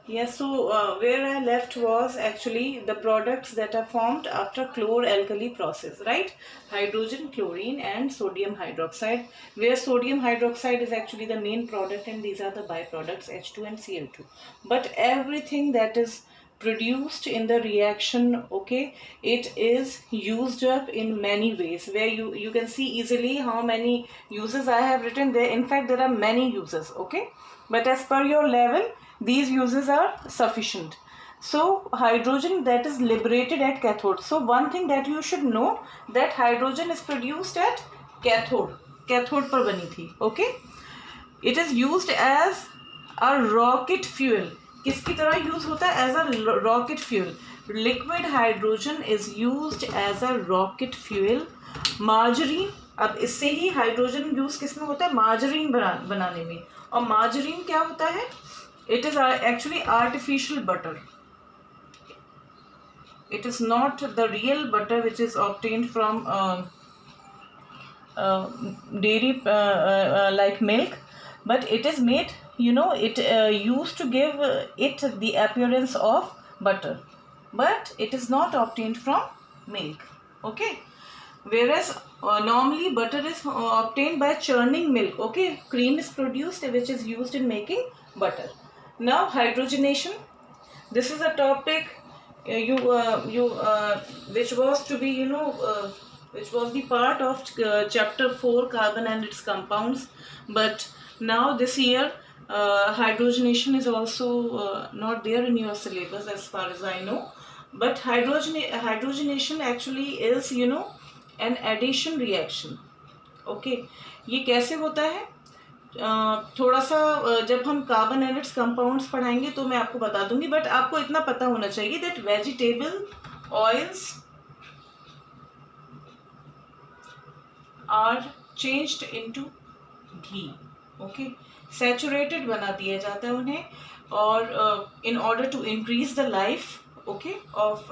Yes, so where I left was actually the products that are formed after chlor-alkali process, right? Hydrogen, chlorine, and sodium hydroxide, where sodium hydroxide is actually the main product and these are the byproducts H2 and Cl2. But everything that is produced in the reaction, okay, it is used up in many ways, where you can see easily how many uses I have written there. In fact, there are many uses, okay, but as per your level these uses are sufficient. So hydrogen that is liberated at cathode. So one thing that you should know, that hydrogen is produced at cathode पर बनी थी, okay. It is used as a rocket fuel. किसकी तरह use होता है? As a rocket fuel. Liquid hydrogen is used as a rocket fuel. Margarine, अब इससे ही hydrogen use किस में होता है? मार्जरीन बनाने में. और मार्जरीन क्या होता है? It is actually artificial butter. It is not the real butter which is obtained from dairy like milk, but it is made, it used to give it the appearance of butter, but it is not obtained from milk, okay. Whereas normally butter is obtained by churning milk, okay. Cream is produced which is used in making butter. Now hydrogenation, this is a topic which was to be, which was the part of chapter 4, carbon and its compounds, but now this year hydrogenation is also not there in your syllabus as far as I know. But hydrogenation actually is, an addition reaction, okay. ये कैसे होता है? थोड़ा सा जब हम carbon and it's compounds पढ़ाएंगे तो मैं आपको बता दूंगी, बट आपको इतना पता होना चाहिए that vegetable oils are changed into ghee, okay. Saturated बना दिया जाता है उन्हें, और in order to increase the life, okay, of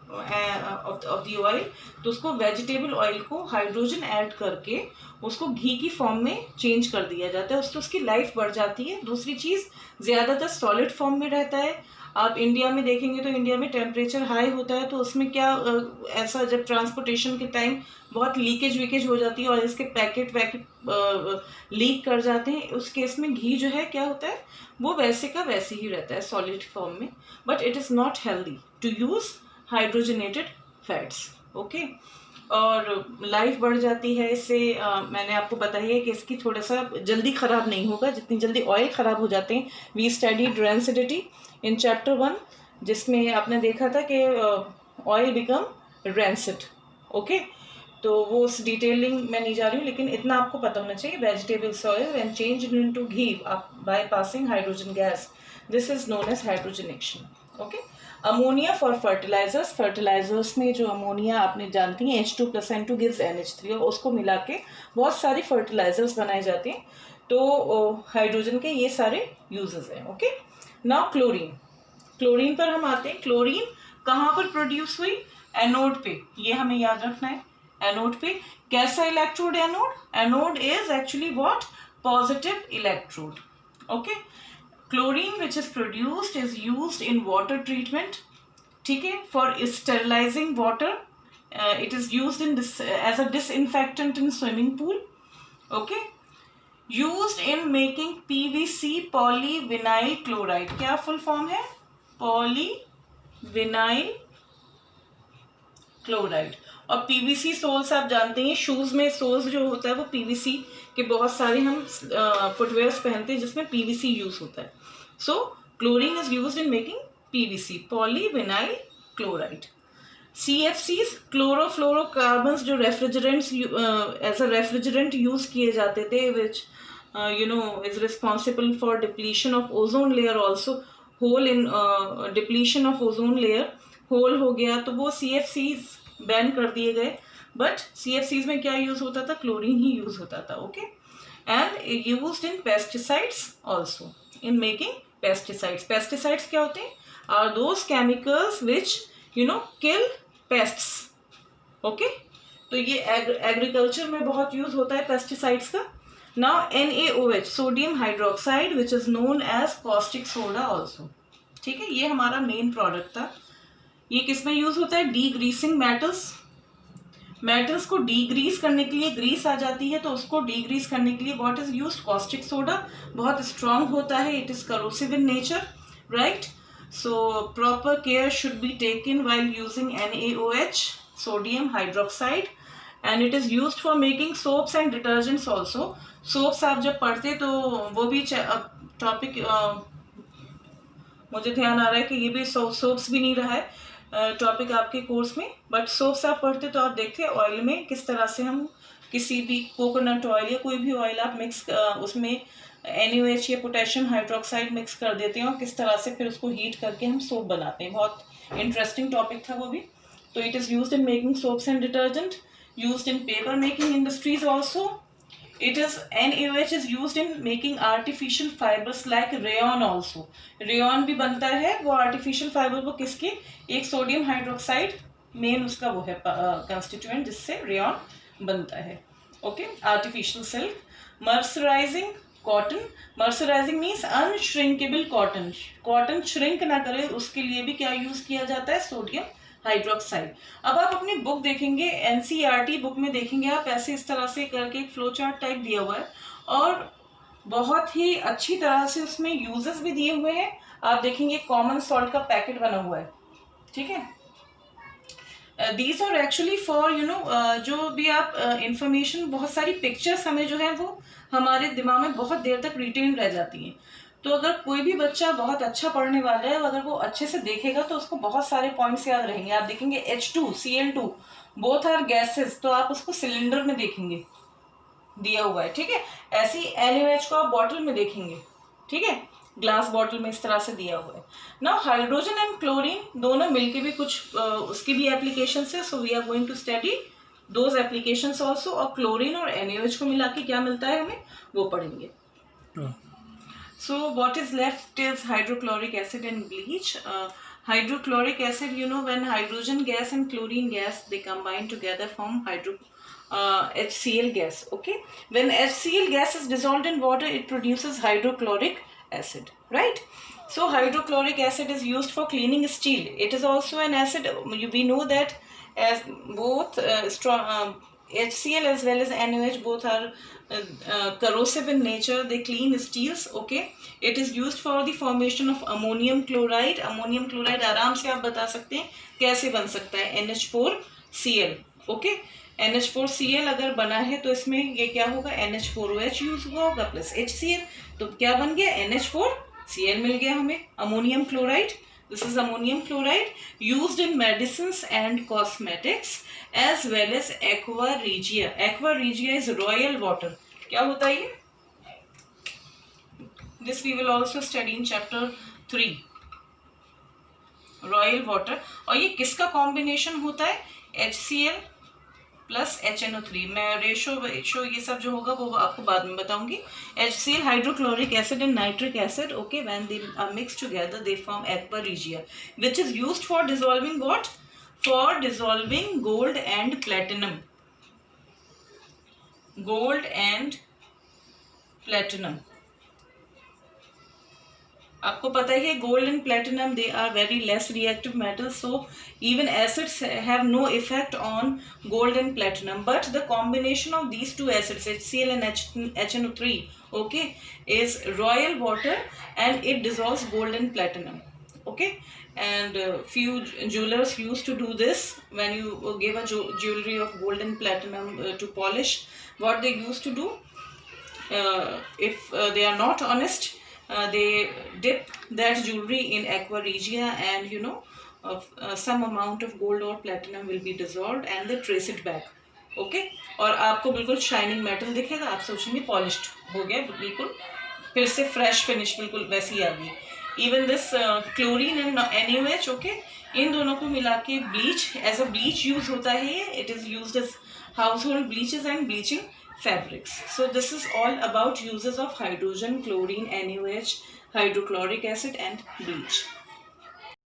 the oil, तो उसको वेजिटेबल ऑयल को हाइड्रोजन ऐड करके उसको घी की फॉर्म में चेंज कर दिया जाता है, उससे उसकी लाइफ बढ़ जाती है. दूसरी चीज़, ज़्यादातर सॉलिड फॉर्म में रहता है. आप इंडिया में देखेंगे तो इंडिया में टेम्परेचर हाई होता है, तो उसमें क्या ऐसा जब ट्रांसपोर्टेशन के टाइम बहुत लीकेज हो जाती है और इसके पैकेट लीक कर जाते हैं, उस केस में घी जो है क्या होता है, वो वैसे का वैसे ही रहता है सॉलिड फॉर्म में. But it is not healthy to use hydrogenated fats, okay. और लाइफ बढ़ जाती है इससे. मैंने आपको बताया है कि इसकी थोड़ा सा जल्दी ख़राब नहीं होगा जितनी जल्दी ऑयल ख़राब हो जाते हैं. We studied rancidity in chapter 1, जिसमें आपने देखा था कि ऑयल बिकम रैंसिड, ओके. तो वो उस डिटेलिंग में नहीं जा रही हूँ, लेकिन इतना आपको पता होना चाहिए. Vegetables oil and change into ghee by passing hydrogen gas, this is known as hydrogenation, okay. Ammonia for fertilisers, fertilisers में जो अमोनिया आपने जानती हैं H2 + N2 gives NH3, और उसको मिला के बहुत सारी फर्टिलाइजर्स बनाए जाते हैं. तो हाइड्रोजन के ये सारे यूजेस हैं, ओके. नाउ क्लोरीन, क्लोरीन पर हम आते हैं. क्लोरीन कहाँ पर प्रोड्यूस हुई? एनोड पे, ये हमें याद रखना है. एनोड पे कैसा electrode? Anode is actually what? Positive electrode, okay. Chlorine which is produced is used in water treatment, ठीक है, for sterilizing water. It is used in this as a disinfectant in swimming pool, okay. Used in making PVC, polyvinyl chloride. क्या full form है? polyvinyl chloride. और PVC souls आप जानते हैं, shoes में souls जो होता है वो पीवीसी के बहुत सारे हम फुटवेयर्स पहनते हैं जिसमें पीवीसी यूज होता है. So chlorine is used in making PVC, polyvinyl chloride. CFCs, chlorofluorocarbons, जो refrigerants as a refrigerant use किए जाते थे, which is responsible for depletion of ozone layer also. Hole in depletion of ozone layer, hole हो गया तो वो CFCs ban कर दिए गए. बट CFCs में क्या यूज होता था? क्लोरीन ही यूज होता था, okay. And used in pesticides also, in making pesticides. Pesticides क्या होते हैं? Are those chemicals which kill pests, okay. तो ये एग्रीकल्चर में बहुत यूज होता है पेस्टिसाइड्स का. Now NaOH, sodium hydroxide, which is known as caustic soda also, ठीक है, ये हमारा मेन प्रोडक्ट था। ये किस में यूज होता है? डीग्रीसिंग मेटल्स। मेटल्स को डीग्रीस करने के लिए, ग्रीस आ जाती है तो उसको डीग्रीस करने के लिए what is used? Caustic soda. बहुत स्ट्रांग होता है, it is corrosive in nature, right. So proper care should be taken while using NaOH, sodium hydroxide, and it is used for making soaps and detergents also. Soaps आप जब पढ़ते तो वो भी topic मुझे ध्यान आ रहा है कि ये भी सोप्स भी नहीं रहा है टॉपिक आपके कोर्स में, बट सोप्स आप पढ़ते तो आप देखते हैं ऑयल में किस तरह से हम किसी भी कोकोनट ऑयल या कोई भी ऑयल आप मिक्स उसमें NaOH या पोटेशियम हाइड्रोक्साइड मिक्स कर देते हैं और किस तरह से फिर उसको हीट करके हम सोप बनाते हैं। बहुत इंटरेस्टिंग टॉपिक था वो भी। तो it is used in making soaps and detergent, used in paper making industries also. It is NaOH is used in making artificial fibers like rayon also. Rayon भी बनता है, वो artificial fiber वो किसके? एक सोडियम हाइड्रोक्साइड मेन उसका वो है कंस्टिट्यूएंट जिससे रेयॉन बनता है। Okay, artificial silk. Mercerizing cotton. Mercerizing means unshrinkable cotton. Cotton shrink ना करे उसके लिए भी क्या यूज किया जाता है? Sodium hydroxide. अब आप अपनी बुक देखेंगे, NCERT बुक में देखेंगे आप, ऐसे इस तरह से करके एक फ्लो चार्ट टाइप दिया हुआ है और बहुत ही अच्छी तरह से उसमें यूजेस भी दिए हुए हैं। आप देखेंगे कॉमन सॉल्ट का पैकेट बना हुआ है, ठीक है। दीज आर एक्चुअली फॉर जो भी आप इंफॉर्मेशन, बहुत सारी पिक्चर्स हमें जो है वो हमारे दिमाग में बहुत देर तक रिटेन रह जाती हैं। तो अगर कोई भी बच्चा बहुत अच्छा पढ़ने वाला है, अगर वो अच्छे से देखेगा तो उसको बहुत सारे पॉइंट्स याद रहेंगे। आप देखेंगे H2 Cl2 both are gases, तो आप उसको सिलेंडर में देखेंगे दिया हुआ है, ठीक है। ऐसी NaOH को आप बॉटल में देखेंगे, ठीक है, ग्लास बॉटल में इस तरह से दिया हुआ है। नाउ हाइड्रोजन एंड क्लोरीन दोनों मिलके भी कुछ उसकी भी एप्लीकेशन है, so we are going to study those applications also. और क्लोरीन और NaOH को मिला के क्या मिलता है हमें वो पढ़ेंगे। So what is left is hydrochloric acid and bleach. Hydrochloric acid, when hydrogen gas and chlorine gas, they combine together form HCl gas. Okay, when HCl gas is dissolved in water, it produces hydrochloric acid, right? So hydrochloric acid is used for cleaning steel. It is also an acid. We know that as both HCl as well as NaOH both are corrosive in nature. They clean steels. Okay, it is used for the formation of ammonium chloride. Ammonium chloride आराम से आप बता सकते हैं कैसे बन सकता है? NH4Cl. Okay, NH4Cl अगर बना है तो इसमें ये क्या होगा? NH4OH यूज हुआ होगा प्लस HCl, तो क्या बन गया? NH4Cl मिल गया हमें। Ammonium chloride, this is ammonium chloride used in medicines and cosmetics as well as aqua regia. Aqua regia is royal water. क्या होता है ये? This we will also study in chapter 3. Royal water. और ये किसका combination होता है? HCl plus HNO3। मैं रेशो ये सब जो होगा वो आपको बाद में बताऊंगी। HCl hydrochloric acid and nitric acid, okay, when they are mixed together they form aqua regia which is used for dissolving what? For dissolving gold and platinum. Gold and platinum, आपको पता है gold and platinum they are very less reactive metals, so even acids have no effect on gold and platinum, but the combination of these two acids HCl and HNO3, okay, is royal water and it dissolves gold and platinum. Okay, and few jewelers used to do this. When you give a jewelry of gold and platinum to polish, what they used to do, if they are not honest, they dip that jewelry in aqua regia and some amount of gold or platinum will be dissolved and they trace it back. Okay, और आपको बिल्कुल shining metal दिखेगा, आप सोचेंगे polished हो गया, बिल्कुल फिर से फ्रेश फिनिश बिल्कुल वैसी आ गई। Even this chlorine and NaOH, okay, इन दोनों को मिला के bleach, as a bleach use होता है ये। It is used as household bleaches and bleaching fabrics. So this is all about uses of hydrogen, chlorine, NaOH, hydrochloric acid and bleach.